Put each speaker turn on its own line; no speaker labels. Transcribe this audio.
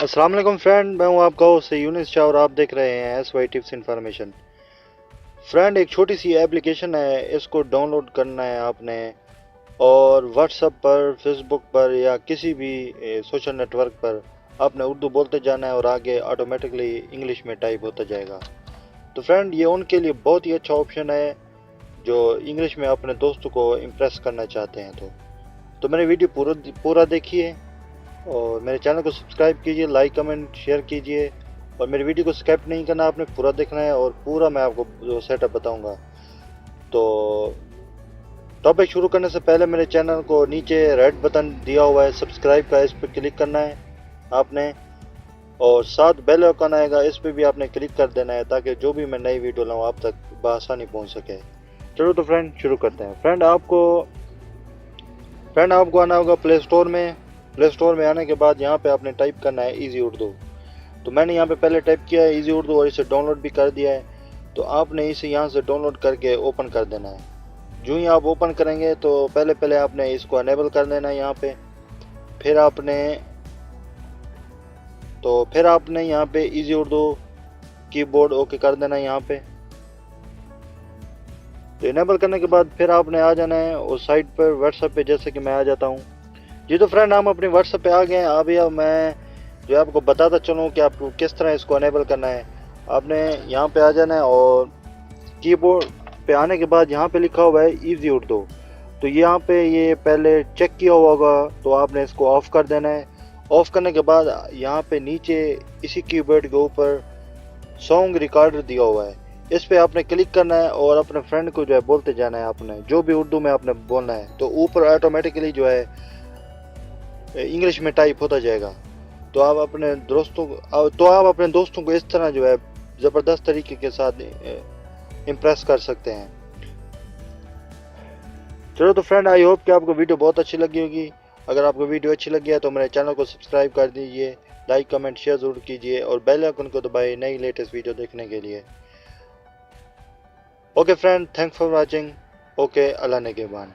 अस्सलाम वालेकुम फ्रेंड, मैं हूं आपका होस्ट यूनिस शाह और आप देख रहे हैं SY टिप्स इन्फॉर्मेशन। फ्रेंड, एक छोटी सी एप्लीकेशन है, इसको डाउनलोड करना है आपने और व्हाट्सएप पर, फेसबुक पर या किसी भी सोशल नेटवर्क पर आपने उर्दू बोलते जाना है और आगे ऑटोमेटिकली इंग्लिश में टाइप होता जाएगा। तो फ्रेंड, ये उनके लिए बहुत ही अच्छा ऑप्शन है जो इंग्लिश में अपने दोस्तों को इम्प्रेस करना चाहते हैं। तो मेरे वीडियो पूरा देखिए और मेरे चैनल को सब्सक्राइब कीजिए, लाइक कमेंट शेयर कीजिए और मेरी वीडियो को स्किप नहीं करना, आपने पूरा देखना है और पूरा मैं आपको जो सेटअप बताऊंगा। तो टॉपिक शुरू करने से पहले मेरे चैनल को नीचे रेड बटन दिया हुआ है सब्सक्राइब का, इस पर क्लिक करना है आपने और साथ बेल आइकन आएगा, इस पर भी आपने क्लिक कर देना है ताकि जो भी मैं नई वीडियो लाऊं आप तक बआसानी पहुंच सके। चलो तो फ्रेंड शुरू करते हैं। फ्रेंड आपको आना होगा प्ले स्टोर में आने के बाद यहाँ पे आपने टाइप करना है इजी उर्दू। तो मैंने यहाँ पे पहले टाइप किया है इजी उर्दू और इसे डाउनलोड भी कर दिया है। तो आपने इसे यहाँ से डाउनलोड करके ओपन कर देना है। जो ही आप ओपन करेंगे तो पहले आपने इसको अनेबल कर देना है यहाँ पे। फिर आपने यहाँ पे इजी उर्दू कीबोर्ड ओके कर देना है यहाँ पे। तो इनेबल करने के बाद फिर आपने आ जाना है उस साइट पर व्हाट्सएप पे, जैसे कि मैं आ जाता हूँ। जी तो फ्रेंड, हम अपने व्हाट्सएप पे आ गए हैं। अभी अब मैं जो आपको बताता चलूँ कि आपको किस तरह इसको अनेबल करना है। आपने यहाँ पे आ जाना है और कीबोर्ड पे आने के बाद यहाँ पे लिखा हुआ है इजी उर्दू। तो यहाँ पे ये पहले चेक किया हुआ होगा, तो आपने इसको ऑफ कर देना है। ऑफ करने के बाद यहाँ पे नीचे इसी कीबोर्ड के ऊपर सॉन्ग रिकॉर्डर दिया हुआ है, इस पे आपने क्लिक करना है और अपने फ्रेंड को जो है बोलते जाना है आपने जो भी उर्दू में आपने बोलना है। तो ऊपर ऑटोमेटिकली जो है इंग्लिश में टाइप होता जाएगा। तो आप अपने दोस्तों को इस तरह जो है ज़बरदस्त तरीके के साथ इम्प्रेस कर सकते हैं। चलो तो फ्रेंड, आई होप कि आपको वीडियो बहुत अच्छी लगी होगी। अगर आपको वीडियो अच्छी लगी है तो मेरे चैनल को सब्सक्राइब कर दीजिए, लाइक कमेंट शेयर ज़रूर कीजिए और बेल आइकन को दबाइए नई लेटेस्ट वीडियो देखने के लिए। Okay friend, thanks for watching. Okay, अल्लाह ने के बाद।